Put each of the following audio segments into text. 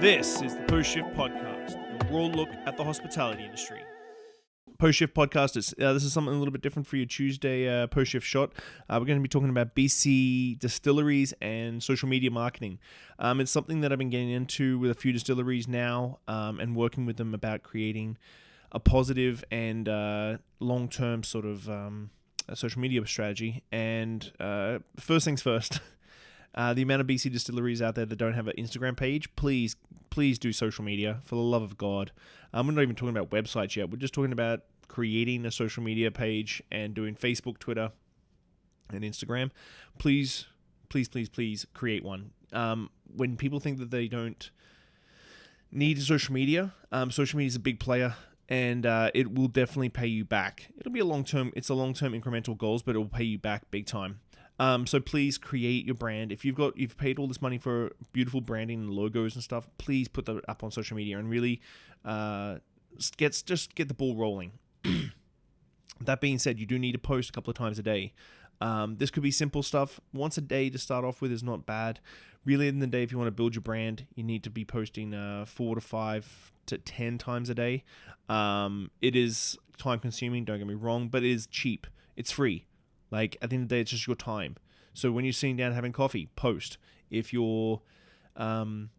This is the Post Shift Podcast, a raw look at the hospitality industry. Post Shift Podcast, this is something a little bit different for your Tuesday Post Shift shot. We're going to be talking about BC distilleries and social media marketing. It's something that I've been getting into with a few distilleries now and working with them about creating a positive and long-term sort of social media strategy. And first things first, the amount of BC distilleries out there that don't have an Instagram page, please do social media, for the love of God. We're not even talking about websites yet. We're just talking about creating a social media page and doing Facebook, Twitter, and Instagram. Please create one. When people think that they don't need social media is a big player, and it will definitely pay you back. It's a long-term incremental goals, but it will pay you back big time. So please create your brand. If you've paid all this money for beautiful branding and logos and stuff, please put that up on social media and really get the ball rolling. That being said, you do need to post a couple of times a day. This could be simple stuff. Once a day to start off with is not bad. Really, in the day, if you want to build your brand, you need to be posting 4 to 5 to 10 times a day. It is time consuming, don't get me wrong, but it is cheap. It's free. Like, at the end of the day, it's just your time. So when you're sitting down having coffee, post. If you're watching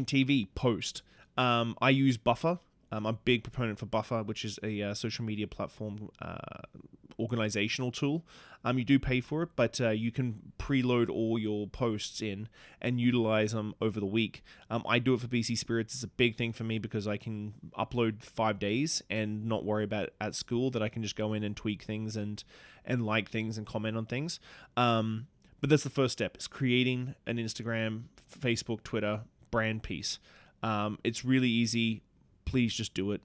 TV, post. I use Buffer. I'm a big proponent for Buffer, which is a social media platform organizational tool. You do pay for it, but you can preload all your posts in and utilize them over the week. I do it for BC Spirits. It's a big thing for me because I can upload 5 days and not worry about it at school, that I can just go in and tweak things and like things and comment on things. But that's the first step, is creating an Instagram, Facebook, Twitter brand piece. It's really easy. Please just do it.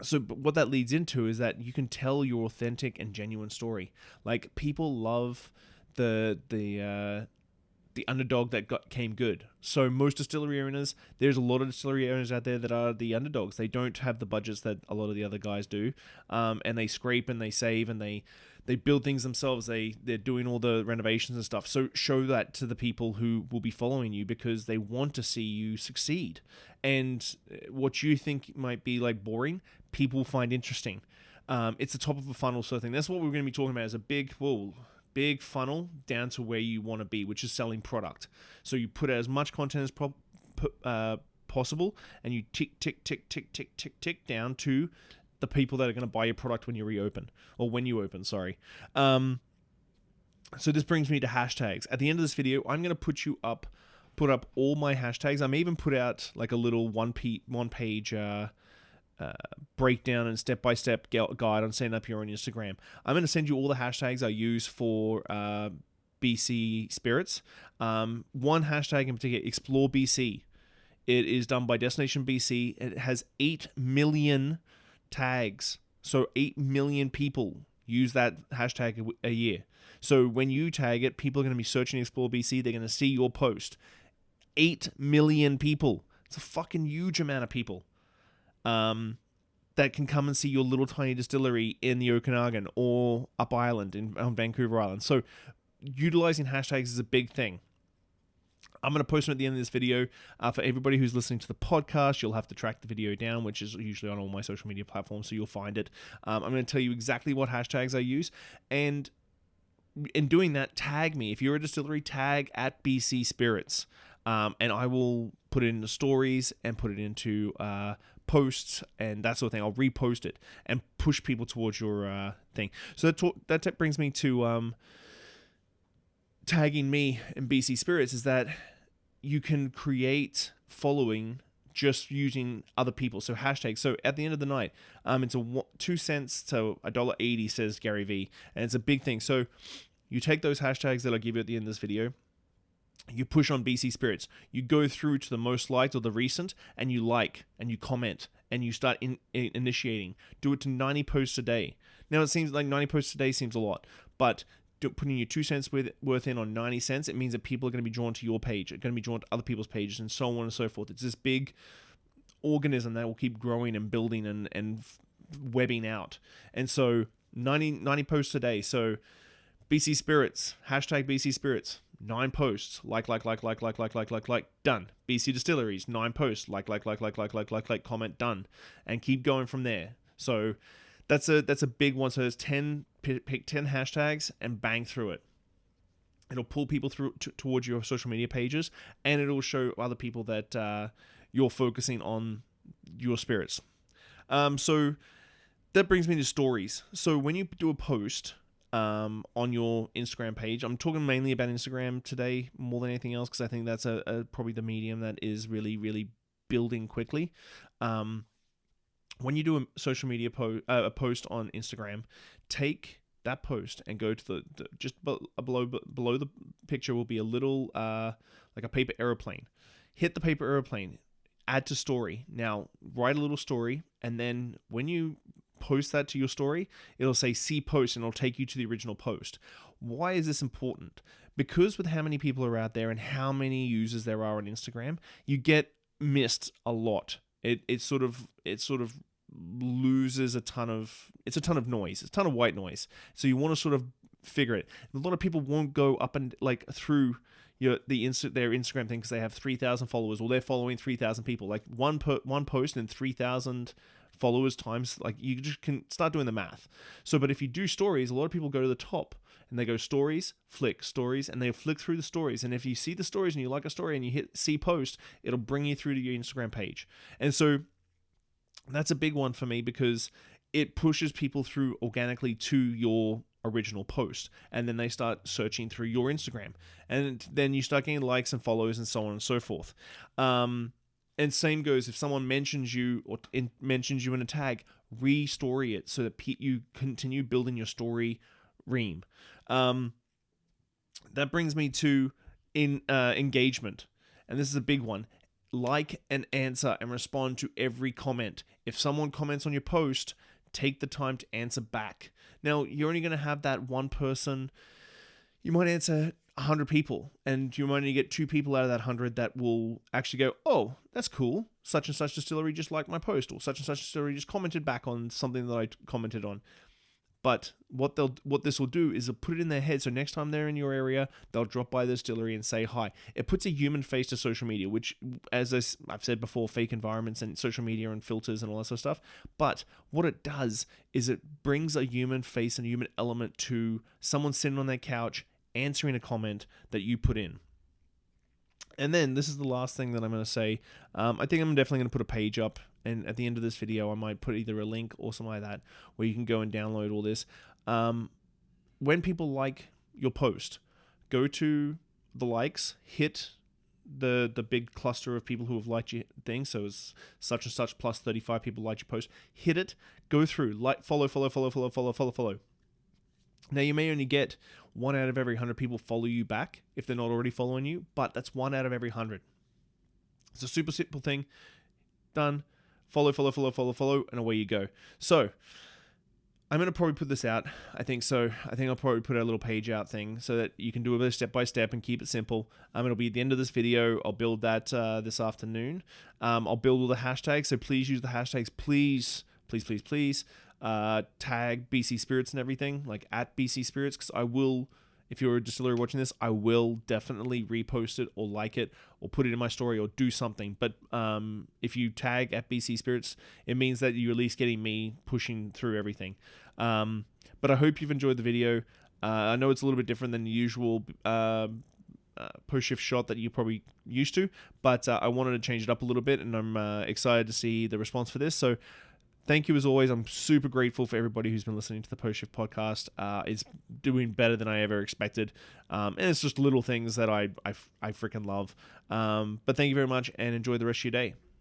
So what that leads into is that you can tell your authentic and genuine story. Like, people love the underdog that came good. So most distillery owners, there's a lot of distillery owners out there that are the underdogs. They don't have the budgets that a lot of the other guys do, and they scrape and they save and they build things themselves. They're doing all the renovations and stuff. So show that to the people who will be following you, because they want to see you succeed. And what you think might be like boring, people find interesting. It's the top of a funnel sort of thing. That's what we're going to be talking about, is a big funnel down to where you want to be, which is selling product. So you put out as much content as possible, and you tick down to the people that are going to buy your product when you reopen, or when you open, sorry. So this brings me to hashtags. At the end of this video, I'm going to put up all my hashtags. I may even put out like a little one-page breakdown and step-by-step guide on setting up your own Instagram. I'm going to send you all the hashtags I use for BC Spirits. One hashtag in particular, Explore BC. It is done by Destination BC. It has 8 million tags. So 8 million people use that hashtag a year. So when you tag it, people are going to be searching Explore BC. They're going to see your post. 8 million people. It's a fucking huge amount of people that can come and see your little tiny distillery in the Okanagan or up Island on Vancouver Island. So utilizing hashtags is a big thing. I'm going to post them at the end of this video. For everybody who's listening to the podcast, you'll have to track the video down, which is usually on all my social media platforms, so you'll find it. I'm going to tell you exactly what hashtags I use, and in doing that, tag me. If you're a distillery, tag at BC Spirits, and I will put it into stories and put it into posts and that sort of thing. I'll repost it and push people towards your thing. So that brings me to tagging me in BC Spirits, is that you can create following just using other people. So hashtags. So at the end of the night, it's 2 cents to $1.80, says Gary V, and it's a big thing. So you take those hashtags that I'll give you at the end of this video, you push on BC Spirits, you go through to the most liked or the recent, and you like, and you comment, and you start initiating. Do it to 90 posts a day. Now, it seems like 90 posts a day seems a lot, but putting your 2 cents worth in on 90 cents, it means that people are going to be drawn to your page, are going to be drawn to other people's pages, and so on and so forth. It's this big organism that will keep growing and building and webbing out. And so 90 posts a day. So BC Spirits, hashtag BC Spirits. 9 posts, like, done. BC Distilleries, 9 posts, like, comment, done, and keep going from there. So that's a big one. So there's 10, pick 10 hashtags and bang through it. It'll pull people through towards your social media pages, and it'll show other people that you're focusing on your spirits. So that brings me to stories. So when you do a post on your Instagram page, I'm talking mainly about Instagram today more than anything else, because I think that's probably the medium that is really, really building quickly. When you do a social media a post on Instagram, take that post and go to the just below the picture will be a little like a paper airplane. Hit the paper airplane, add to story. Now write a little story, and then when you post that to your story, it'll say see post, and it'll take you to the original post. Why is this important? Because with how many people are out there and how many users there are on Instagram, you get missed a lot. It sort of loses a ton of noise. It's a ton of white noise. So you want to sort of figure it. A lot of people won't go up and like through their Instagram thing because they have 3,000 followers, or they're following 3,000 people. Like one post and 3,000 followers times, like you just can start doing the math. So, but if you do stories, a lot of people go to the top and they go stories, flick stories, and they flick through the stories. And if you see the stories and you like a story and you hit see post, it'll bring you through to your Instagram page. And so that's a big one for me, because it pushes people through organically to your original post, and then they start searching through your Instagram, and then you start getting likes and follows and so on and so forth. And same goes if someone mentions you or mentions you in a tag, re-story it so that you continue building your story ream. That brings me to engagement, and this is a big one. Like and answer and respond to every comment. If someone comments on your post, take the time to answer back. Now, you're only going to have that one person. You might answer 100 people, and you might only get 2 people out of that 100 that will actually go, oh, that's cool. Such and such distillery just liked my post, or such and such distillery just commented back on something that I commented on. But what this will do is it'll put it in their head. So next time they're in your area, they'll drop by the distillery and say hi. It puts a human face to social media, which, as I've said before, fake environments and social media and filters and all that sort of stuff. But what it does is it brings a human face and a human element to someone sitting on their couch answering a comment that you put in. And then this is the last thing that I'm going to say. I think I'm definitely going to put a page up, and at the end of this video, I might put either a link or something like that where you can go and download all this. When people like your post, go to the likes, hit the big cluster of people who have liked your thing. So it's such and such plus 35 people liked your post. Hit it, go through, like, follow. Now, you may only get 1 out of every 100 people follow you back if they're not already following you, but that's 1 out of every 100. It's a super simple thing. Done. Follow, and away you go. So, I'm going to probably put this out. I think so. I think I'll probably put a little page out thing so that you can do a bit of step by step and keep it simple. It'll be at the end of this video. I'll build that this afternoon. I'll build all the hashtags, so please use the hashtags. Please. Tag BC Spirits and everything, like at BC Spirits, because I will, if you're a distillery watching this, I will definitely repost it or like it or put it in my story or do something. But if you tag at BC Spirits, it means that you're at least getting me pushing through everything. But I hope you've enjoyed the video. I know it's a little bit different than the usual post-shift shot that you're probably used to, but I wanted to change it up a little bit, and I'm excited to see the response for this. So thank you as always. I'm super grateful for everybody who's been listening to the Post Shift podcast. It's doing better than I ever expected. And it's just little things that I freaking love. But thank you very much, and enjoy the rest of your day.